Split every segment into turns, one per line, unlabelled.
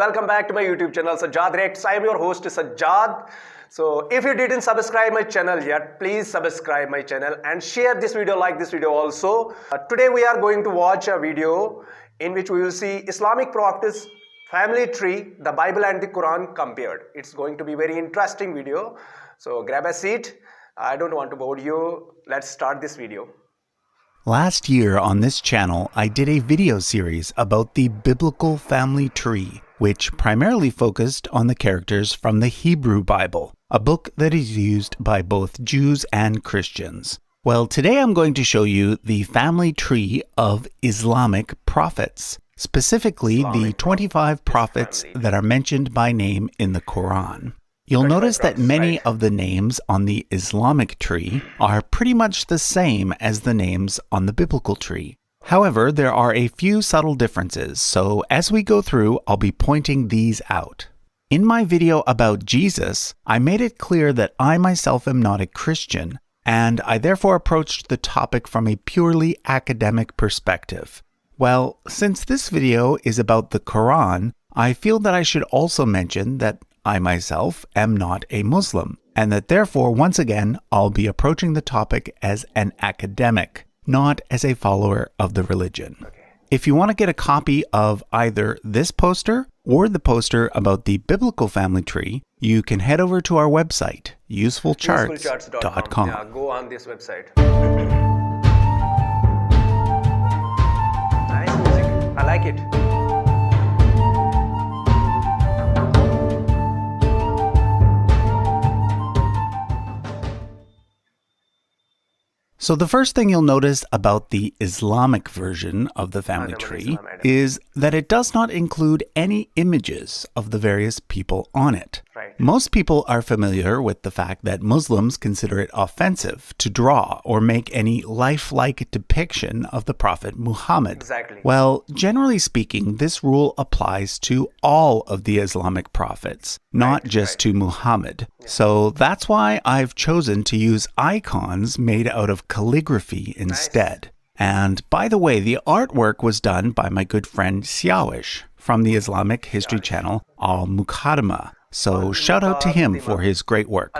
welcome back to my YouTube channel Sajad Reacts. I am your host Sajad. So if you didn't subscribe my channel yet, please subscribe my channel and share this video, like this video also. Today we are going to watch a video in which we will see Islamic prophets family tree, the Bible and the Quran compared. It's going to be very interesting video. So grab a seat. I don't want to bore you. Let's start this video.
Last year on this channel, I did a video series about the biblical family tree, which primarily focused on the characters from the Hebrew Bible, a book that is used by both Jews and Christians. Well, today I'm going to show you the family tree of Islamic prophets, specifically the 25 prophets that are mentioned by name in the Quran. You'll notice that many of the names on the Islamic tree are pretty much the same as the names on the biblical tree. However, there are a few subtle differences, so as we go through, I'll be pointing these out. In my video about Jesus, I made it clear that I myself am not a Christian, and I therefore approached the topic from a purely academic perspective. Well, since this video is about the Quran, I feel that I should also mention that I myself am not a Muslim, and that therefore, once again, I'll be approaching the topic as an academic, not as a follower of the religion. If you want to get a copy of either this poster or the poster about the biblical family tree, you can head over to our website, usefulcharts.com.
Yeah, go on this website. Nice music. I like it.
So the first thing you'll notice about the Islamic version of the family tree is that it does not include any images of the various people on it.
Right.
Most people are familiar with the fact that Muslims consider it offensive to draw or make any lifelike depiction of the Prophet Muhammad.
Exactly.
Well, generally speaking, this rule applies to all of the Islamic prophets, not just to Muhammad. So that's why I've chosen to use icons made out of calligraphy instead. And by the way, the artwork was done by my good friend Siawish from the Islamic history channel Al-Muqaddimah. So shout out to him for his great work.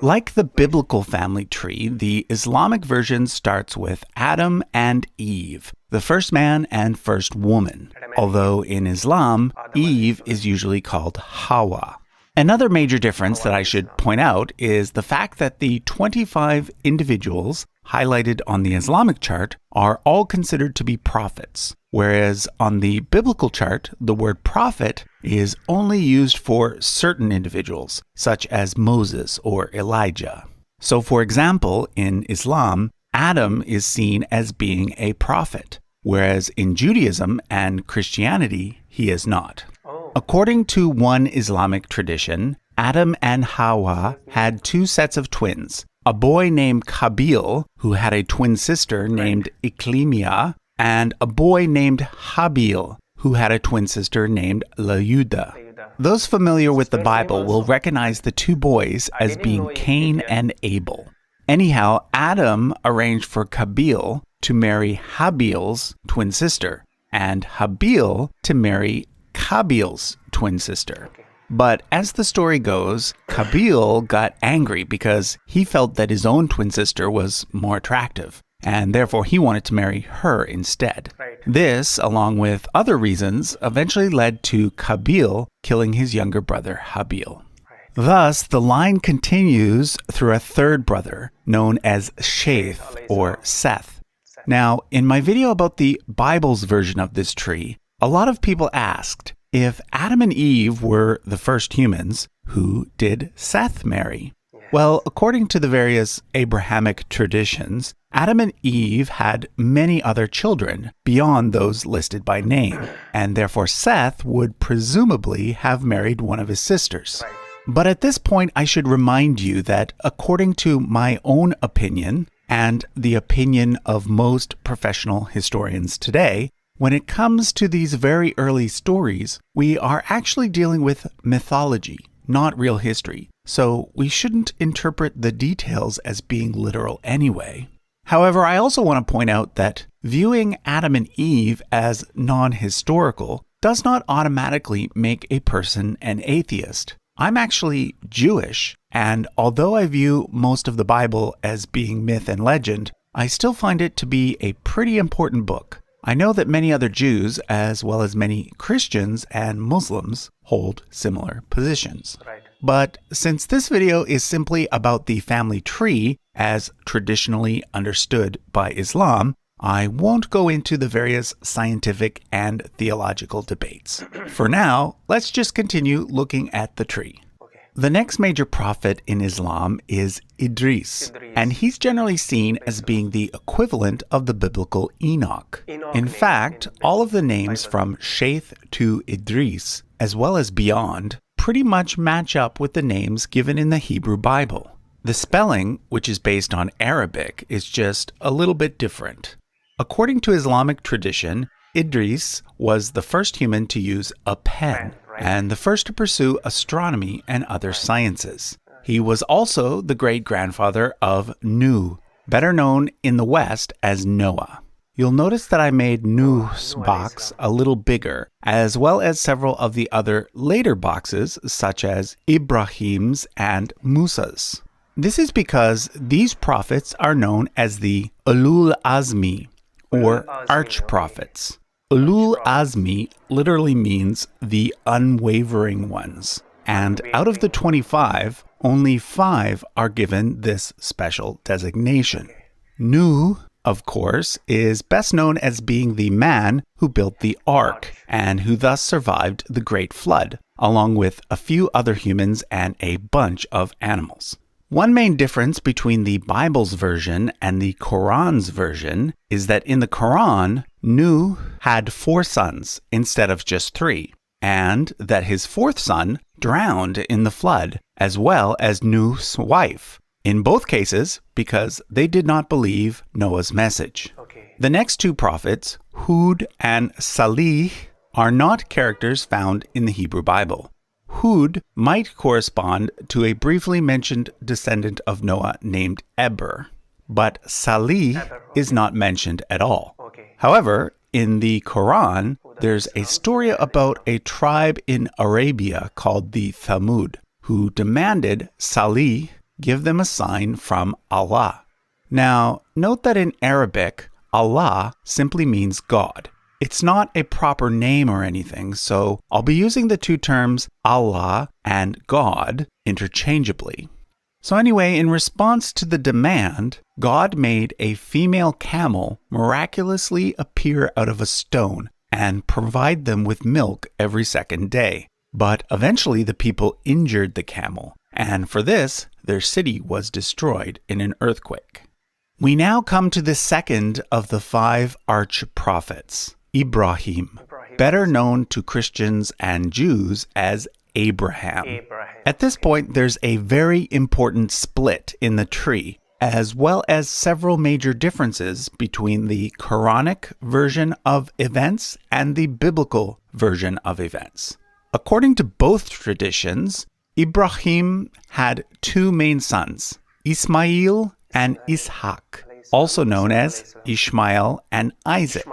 Like the biblical family tree, the Islamic version starts with Adam and Eve, the first man and first woman. Although in Islam, Eve is usually called Hawa. Another major difference that I should point out is the fact that the 25 individuals highlighted on the Islamic chart are all considered to be prophets, whereas on the biblical chart, the word prophet is only used for certain individuals, such as Moses or Elijah. So for example, in Islam, Adam is seen as being a prophet, whereas in Judaism and Christianity, he is not. According to one Islamic tradition, Adam and Hawa had two sets of twins, a boy named Qabil, who had a twin sister named Iklimia, and a boy named Habil, who had a twin sister named Layuda. Those familiar with the Bible will recognize the two boys as being Cain and Abel. Anyhow, Adam arranged for Qabil to marry Habil's twin sister, and Habil to marry Qabil's twin sister. But as the story goes, Qabil got angry because he felt that his own twin sister was more attractive, and therefore he wanted to marry her instead. This, along with other reasons, eventually led to Qabil killing his younger brother Habil. Thus, the line continues through a third brother known as Shaith or Seth. Now, in my video about the Bible's version of this tree, a lot of people asked, if Adam and Eve were the first humans, who did Seth marry? Well, according to the various Abrahamic traditions, Adam and Eve had many other children beyond those listed by name, and therefore Seth would presumably have married one of his sisters. But at this point, I should remind you that according to my own opinion, and the opinion of most professional historians today, when it comes to these very early stories, we are actually dealing with mythology, not real history, so we shouldn't interpret the details as being literal anyway. However, I also want to point out that viewing Adam and Eve as non-historical does not automatically make a person an atheist. I'm actually Jewish, and although I view most of the Bible as being myth and legend, I still find it to be a pretty important book. I know that many other Jews, as well as many Christians and Muslims, hold similar positions.
Right.
But since this video is simply about the family tree, as traditionally understood by Islam, I won't go into the various scientific and theological debates. For now, let's just continue looking at the tree.
Okay.
The next major prophet in Islam is Idris, and he's generally seen as being the equivalent of the biblical Enoch. In fact, all of the names from Shaith to Idris, as well as beyond, pretty much match up with the names given in the Hebrew Bible. The spelling, which is based on Arabic, is just a little bit different. According to Islamic tradition, Idris was the first human to use a pen and the first to pursue astronomy and other sciences. He was also the great-grandfather of Nuh, better known in the West as Noah. You'll notice that I made Nuh's box a little bigger, as well as several of the other later boxes, such as Ibrahim's and Musa's. This is because these prophets are known as the Ulul Azmi, or arch-prophets. Ulul Azmi literally means the unwavering ones, and out of the 25, only 5 are given this special designation. Nuh, of course, is best known as being the man who built the ark, and who thus survived the Great Flood, along with a few other humans and a bunch of animals. One main difference between the Bible's version and the Quran's version is that in the Quran, Nuh had 4 sons instead of just 3, and that his 4th son drowned in the flood, as well as Nuh's wife, in both cases because they did not believe Noah's message.
Okay.
The next 2 prophets, Hud and Salih, are not characters found in the Hebrew Bible. Hud might correspond to a briefly mentioned descendant of Noah named Eber, but Salih is not mentioned at all.
Okay.
However, in the Quran, there's a story about a tribe in Arabia called the Thamud, who demanded Salih give them a sign from Allah. Now, note that in Arabic, Allah simply means God. It's not a proper name or anything, so I'll be using the 2 terms Allah and God interchangeably. So anyway, in response to the demand, God made a female camel miraculously appear out of a stone and provide them with milk every second day. But eventually the people injured the camel, and for this, their city was destroyed in an earthquake. We now come to the second of the 5 arch-prophets, Ibrahim, better known to Christians and Jews as Abraham. At this point, there's a very important split in the tree, as well as several major differences between the Quranic version of events and the biblical version of events. According to both traditions, Ibrahim had 2 main sons, Ismail and Ishaq, also known as Ishmael and Isaac.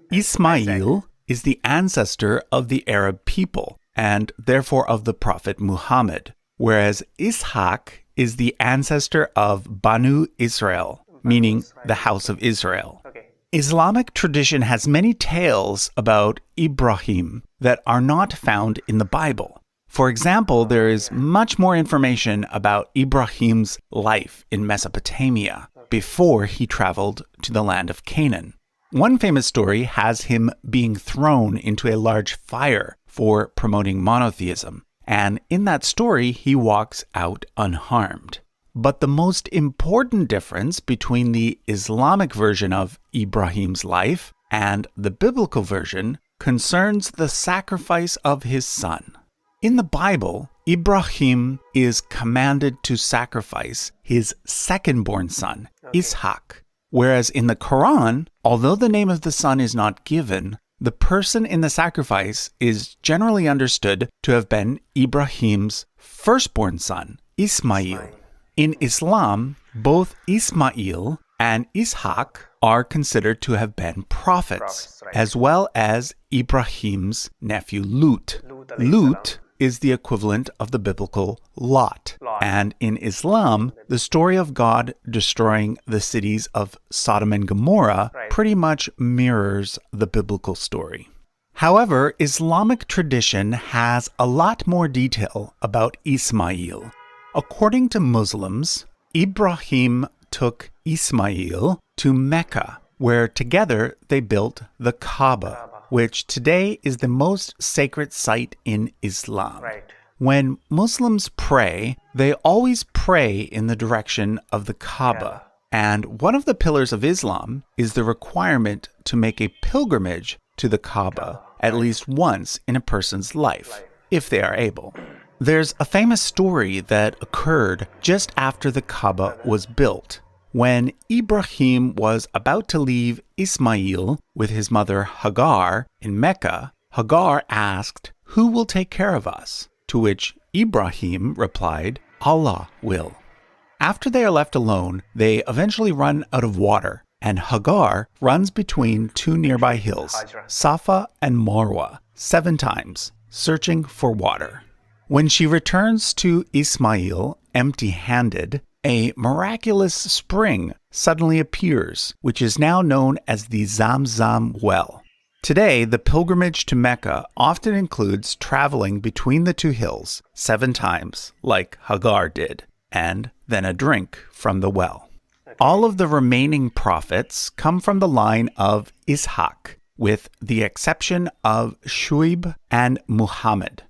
Ismail is the ancestor of the Arab people, and therefore of the Prophet Muhammad, whereas Ishaq is the ancestor of Banu Israel, meaning the house of Israel. Islamic tradition has many tales about Ibrahim that are not found in the Bible. For example, there is much more information about Ibrahim's life in Mesopotamia before he traveled to the land of Canaan. One famous story has him being thrown into a large fire for promoting monotheism, and in that story he walks out unharmed. But the most important difference between the Islamic version of Ibrahim's life and the biblical version concerns the sacrifice of his son. In the Bible, Ibrahim is commanded to sacrifice his second-born son, Ishaq, whereas in the Quran, although the name of the son is not given, the person in the sacrifice is generally understood to have been Ibrahim's firstborn son, Ismail. In Islam, both Ismail and Ishaq are considered to have been prophets,
Right.
as well as Ibrahim's nephew Lut.
Lut alayhi
Lut is the equivalent of the biblical Lot.
Lot.
And in Islam, the story of God destroying the cities of Sodom and Gomorrah
Right.
pretty much mirrors the biblical story. However, Islamic tradition has a lot more detail about Ismail. According to Muslims, Ibrahim took Ismail to Mecca, where together they built the Kaaba, which today is the most sacred site in Islam.
Right.
When Muslims pray, they always pray in the direction of the Kaaba. And one of the pillars of Islam is the requirement to make a pilgrimage to the Kaaba at least once in a person's life, if they are able. There's a famous story that occurred just after the Kaaba was built. When Ibrahim was about to leave Ismail with his mother Hagar in Mecca, Hagar asked, "Who will take care of us?" To which Ibrahim replied, "Allah will." After they are left alone, they eventually run out of water, and Hagar runs between two nearby hills, Safa and Marwa, 7 times, searching for water. When she returns to Ismail empty-handed, a miraculous spring suddenly appears, which is now known as the Zamzam well. Today, the pilgrimage to Mecca often includes traveling between the two hills 7 times, like Hagar did, and then a drink from the well. All of the remaining prophets come from the line of Ishaq, with the exception of Shuaib and Muhammad.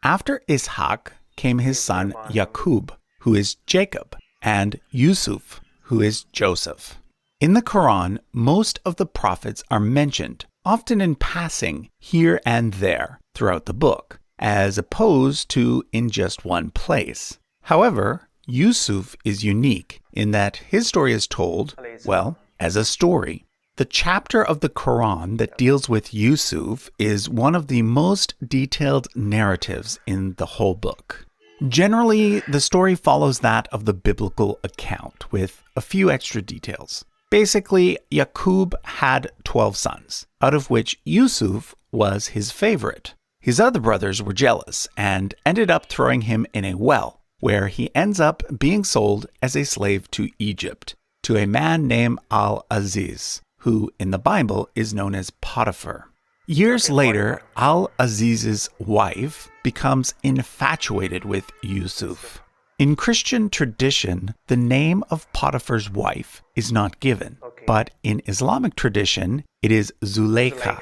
After Ishaq came his son Yaqub, who is Jacob, and Yusuf, who is Joseph. In the Quran, most of the prophets are mentioned, often in passing, here and there, throughout the book, as opposed to in just one place. However, Yusuf is unique in that his story is told, well, as a story. The chapter of the Quran that deals with Yusuf is one of the most detailed narratives in the whole book. Generally, the story follows that of the biblical account, with a few extra details. Basically, Yaqub had 12 sons, out of which Yusuf was his favorite. His other brothers were jealous and ended up throwing him in a well, where he ends up being sold as a slave to Egypt, to a man named Al-Aziz, who in the Bible is known as Potiphar. Years later, Al-Aziz's wife becomes infatuated with Yusuf. In Christian tradition, the name of Potiphar's wife is not given, but in Islamic tradition, it is Zuleika.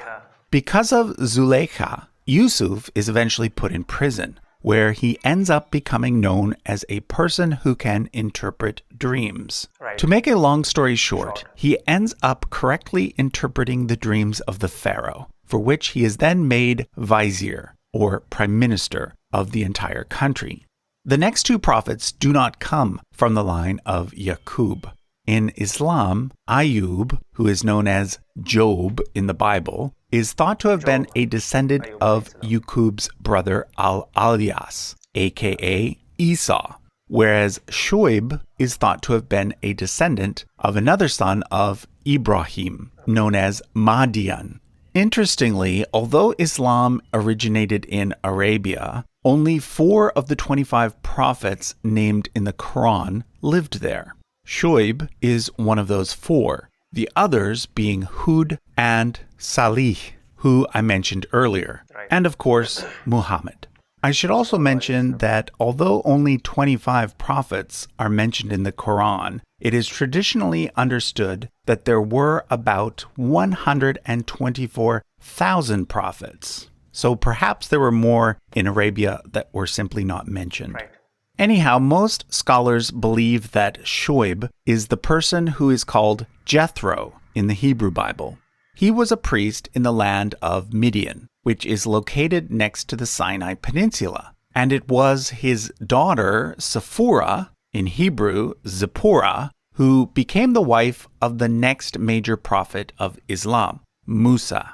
Because of Zuleika, Yusuf is eventually put in prison, where he ends up becoming known as a person who can interpret dreams.
Right.
To make a long story short, he ends up correctly interpreting the dreams of the pharaoh, for which he is then made vizier, or prime minister, of the entire country. The next 2 prophets do not come from the line of Yaqub. In Islam, Ayub, who is known as Job in the Bible, is thought to have been a descendant of Yaqub's brother Al-Alyas, aka Esau, whereas Shuaib is thought to have been a descendant of another son of Ibrahim, known as Madian. Interestingly, although Islam originated in Arabia, only 4 of the 25 prophets named in the Quran lived there. Shuaib is one of those 4, the others being Hud and Salih, who I mentioned earlier, and of course, Muhammad. I should also mention that although only 25 prophets are mentioned in the Quran, it is traditionally understood that there were about 124,000 prophets. So perhaps there were more in Arabia that were simply not mentioned.
Right.
Anyhow, most scholars believe that Shoaib is the person who is called Jethro in the Hebrew Bible. He was a priest in the land of Midian, which is located next to the Sinai Peninsula, and it was his daughter Sephora, in Hebrew Zipporah, who became the wife of the next major prophet of Islam, Musa.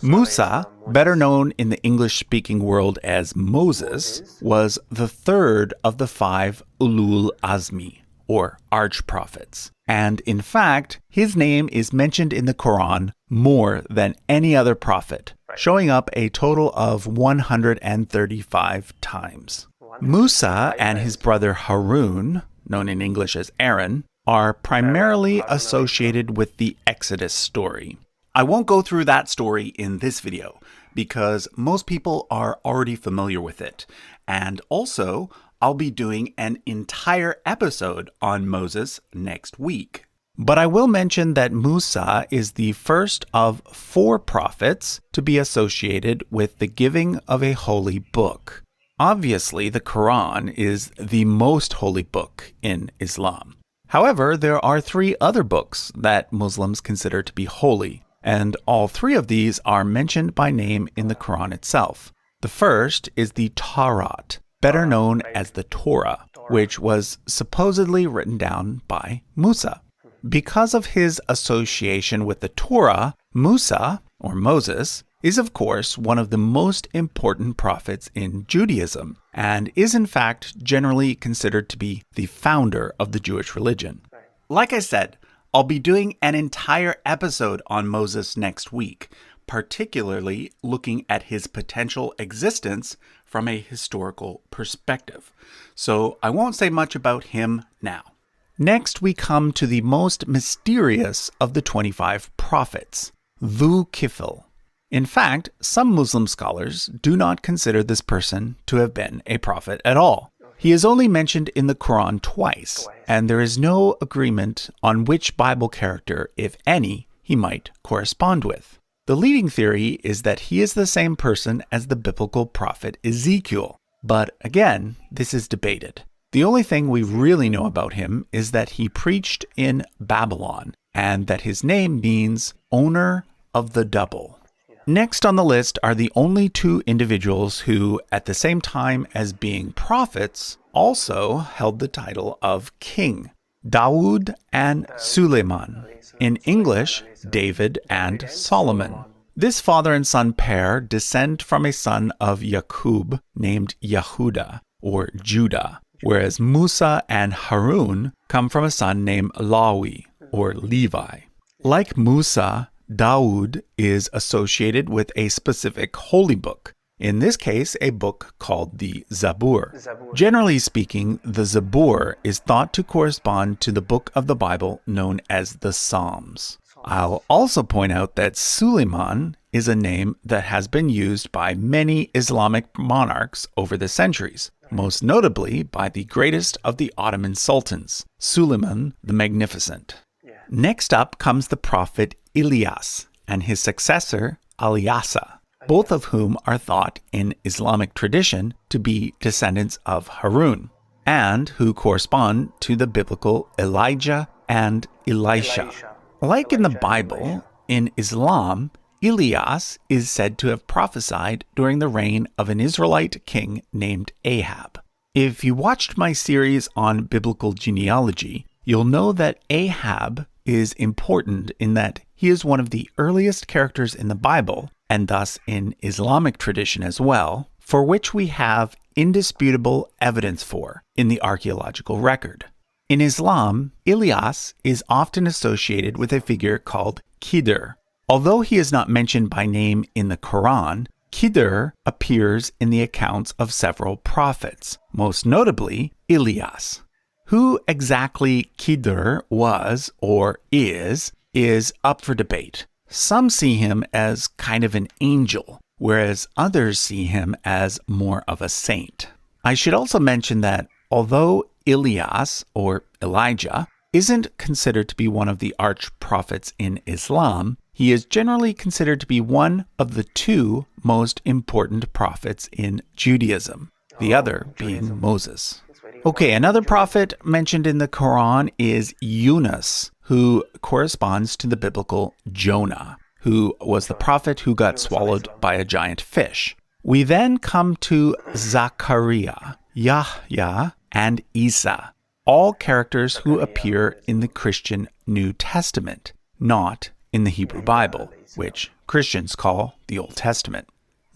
Musa, better known in the English-speaking world as Moses, was the third of the 5 Ulul Azmi, or arch-prophets. And in fact, his name is mentioned in the Quran more than any other prophet, showing up a total of 135 times. Musa and his brother Harun, known in English as Aaron, are primarily associated with the Exodus story. I won't go through that story in this video because most people are already familiar with it. And also, I'll be doing an entire episode on Moses next week. But I will mention that Musa is the first of 4 prophets to be associated with the giving of a holy book. Obviously, the Quran is the most holy book in Islam. However, there are 3 other books that Muslims consider to be holy, and all 3 of these are mentioned by name in the Quran itself. The first is the Taurat, better known as the Torah, which was supposedly written down by Musa. Because of his association with the Torah, Musa, or Moses, is of course one of the most important prophets in Judaism, and is in fact generally considered to be the founder of the Jewish religion. Like I said, I'll be doing an entire episode on Moses next week, particularly looking at his potential existence from a historical perspective. So I won't say much about him now. Next, we come to the most mysterious of the 25 prophets, Dhu Kifl. In fact, some Muslim scholars do not consider this person to have been a prophet at all. He is only mentioned in the Quran twice, and there is no agreement on which Bible character, if any, he might correspond with. The leading theory is that he is the same person as the biblical prophet Ezekiel, but again, this is debated. The only thing we really know about him is that he preached in Babylon, and that his name means owner of the double. Next on the list are the only 2 individuals who, at the same time as being prophets, also held the title of king, Dawood and Suleiman. In English, David and Solomon. This father and son pair descend from a son of Yaqub named Yehuda, or Judah, whereas Musa and Harun come from a son named Lawi, or Levi. Like Musa, Dawood is associated with a specific holy book, in this case a book called the Zabur. Generally speaking, the Zabur is thought to correspond to the book of the Bible known as the Psalms. I'll also point out that Suleiman is a name that has been used by many Islamic monarchs over the centuries, most notably by the greatest of the Ottoman sultans, Suleiman the Magnificent. Next up comes the prophet Ilyas and his successor Ilyasa, both of whom are thought in Islamic tradition to be descendants of Harun, and who correspond to the biblical Elijah and Elisha. Like in the Bible, in Islam, Ilyas is said to have prophesied during the reign of an Israelite king named Ahab. If you watched my series on biblical genealogy, you'll know that Ahab is important in that he is one of the earliest characters in the Bible, and thus in Islamic tradition as well, for which we have indisputable evidence for in the archaeological record. In Islam, Ilyas is often associated with a figure called Khidr. Although he is not mentioned by name in the Quran, Khidr appears in the accounts of several prophets, most notably Ilyas. Who exactly Khidr was or is up for debate. Some see him as kind of an angel, whereas others see him as more of a saint. I should also mention that although Ilyas, or Elijah, isn't considered to be one of the arch-prophets in Islam, he is generally considered to be one of the 2 most important prophets in Judaism, the other being Moses. Okay, another prophet mentioned in the Quran is Yunus, who corresponds to the biblical Jonah, who was the prophet who got swallowed by a giant fish. We then come to Zachariah, Yahya, and Isa, all characters who appear in the Christian New Testament, not in the Hebrew Bible, which Christians call the Old Testament.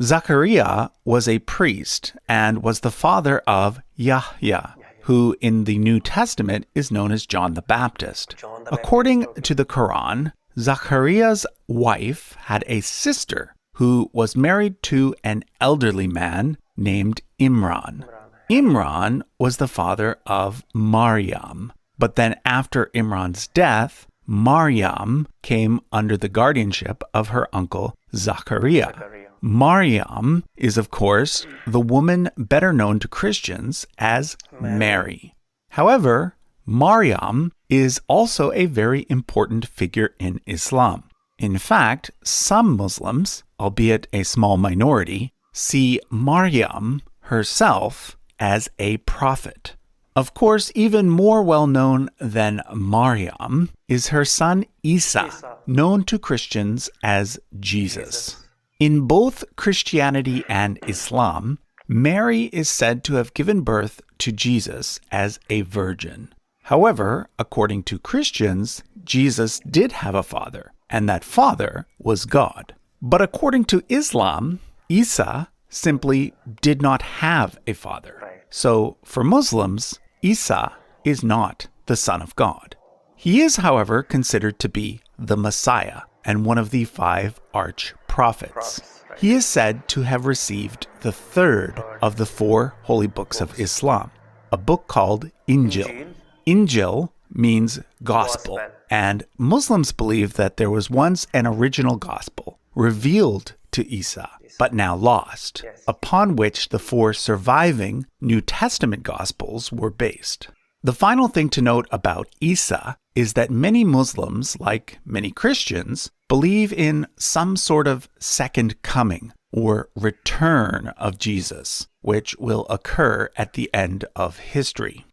Zachariah was a priest and was the father of Yahya, who in the New Testament is known as John the Baptist.
John the
According
Baptist, okay.
to the Quran, Zachariah's wife had a sister who was married to an elderly man named Imran. Imran was the father of Maryam, but then after Imran's death, Maryam came under the guardianship of her uncle Zachariah. Maryam is, of course, the woman better known to Christians as Mary. However, Maryam is also a very important figure in Islam. In fact, some Muslims, albeit a small minority, see Maryam herself as a prophet. Of course, even more well-known than Maryam is her son Isa, known to Christians as Jesus. In both Christianity and Islam, Mary is said to have given birth to Jesus as a virgin. However, according to Christians, Jesus did have a father, and that father was God. But according to Islam, Isa simply did not have a father. So for Muslims, Isa is not the Son of God. He is, however, considered to be the Messiah and one of the 5 arch-prophets. He is said to have received the 3rd of the 4 holy books of Islam, a book called Injil. Injil means gospel, and Muslims believe that there was once an original gospel revealed to Isa, but now lost, upon which the 4 surviving New Testament Gospels were based. The final thing to note about Isa is that many Muslims, like many Christians, believe in some sort of second coming or return of Jesus, which will occur at the end of history.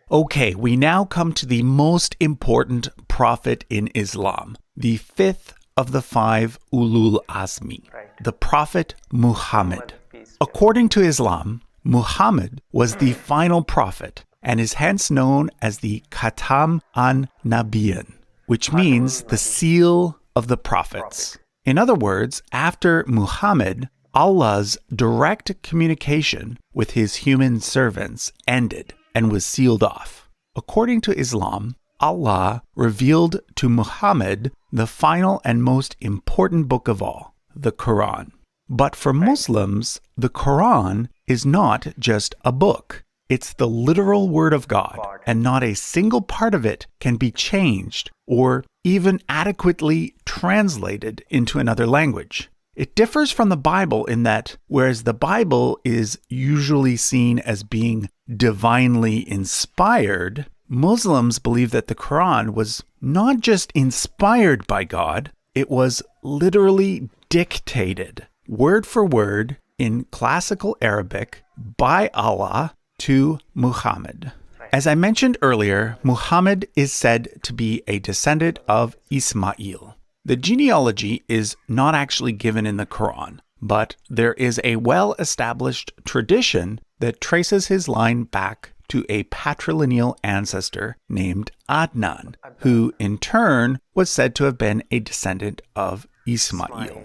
Okay, we now come to the most important prophet in Islam, the 5th of the 5 Ulul Azmi, the Prophet Muhammad. According to Islam, Muhammad was the final prophet and is hence known as the Khatam an-Nabiyyin, which means the seal of the prophets. In other words, after Muhammad, Allah's direct communication with his human servants ended and was sealed off. According to Islam, Allah revealed to Muhammad the final and most important book of all, the Quran. But for Muslims, the Quran is not just a book. It's the literal word of God, and not a single part of it can be changed or even adequately translated into another language. It differs from the Bible in that, whereas the Bible is usually seen as being divinely inspired, Muslims believe that the Quran was not just inspired by God, it was literally dictated, word for word, in classical Arabic by Allah to Muhammad. As I mentioned earlier, Muhammad is said to be a descendant of Ismail. The genealogy is not actually given in the Quran, but there is a well-established tradition that traces his line back to a patrilineal ancestor named Adnan, who in turn was said to have been a descendant of Ismail.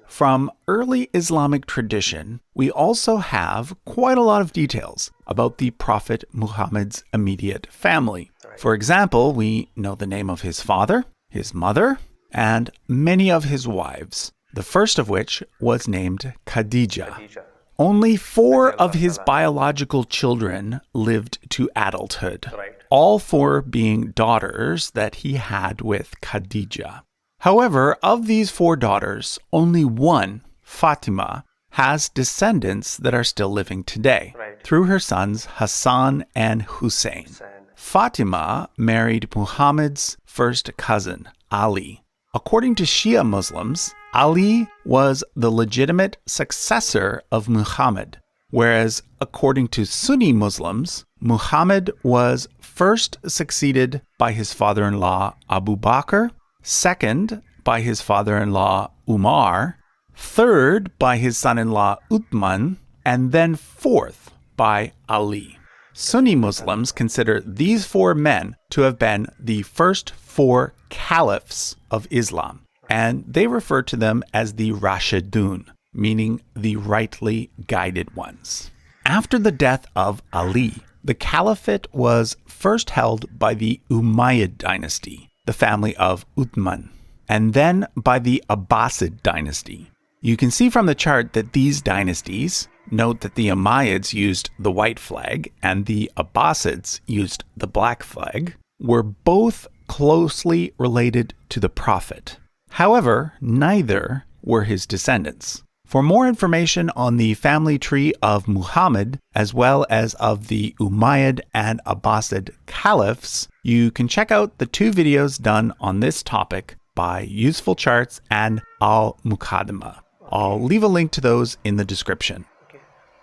From early Islamic tradition, we also have quite a lot of details about the Prophet Muhammad's immediate family. For example, we know the name of his father, his mother, and many of his wives, the first of which was named Khadija. Only 4 of his biological children lived to adulthood, all 4 being daughters that he had with Khadija. However, of these 4 daughters, only one, Fatima, has descendants that are still living today through her sons Hassan and Hussein. Fatima married Muhammad's first cousin, Ali. According to Shia Muslims, Ali was the legitimate successor of Muhammad, whereas according to Sunni Muslims, Muhammad was first succeeded by his father-in-law Abu Bakr, second by his father-in-law Umar, third by his son-in-law Uthman, and then fourth by Ali. Sunni Muslims consider these 4 men to have been the first 4 caliphs of Islam, and they refer to them as the Rashidun, meaning the rightly guided ones. After the death of Ali, The caliphate was first held by the Umayyad dynasty, the family of Uthman, and then by the Abbasid dynasty. You can see from the chart that these dynasties, note that the Umayyads used the white flag and the Abbasids used the black flag, were both closely related to the Prophet. However, neither were his descendants. For more information on the family tree of Muhammad, as well as of the Umayyad and Abbasid caliphs, you can check out the 2 videos done on this topic by Useful Charts and Al-Muqaddimah. I'll leave a link to those in the description.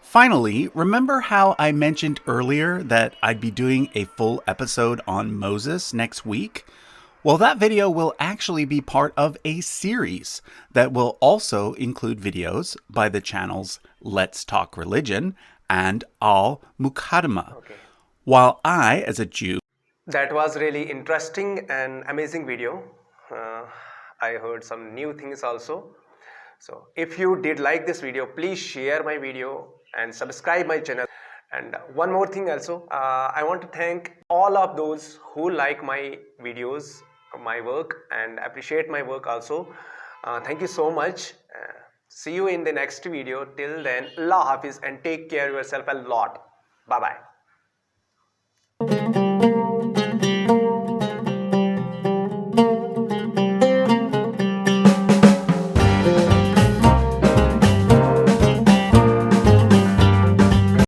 Finally, remember how I mentioned earlier that I'd be doing a full episode on Moses next week? Well, that video will actually be part of a series that will also include videos by the channels Let's Talk Religion and Al-Muqaddimah. While I, as a Jew...
That was really interesting and amazing video. I heard some new things also. So if you did like this video, please share my video and subscribe my channel. And one more thing also, I want to thank all of those who like my videos, my work, and appreciate my work also. Thank you so much. See you in the next video. Till then, Allah Hafiz, and take care of yourself a lot. Bye bye.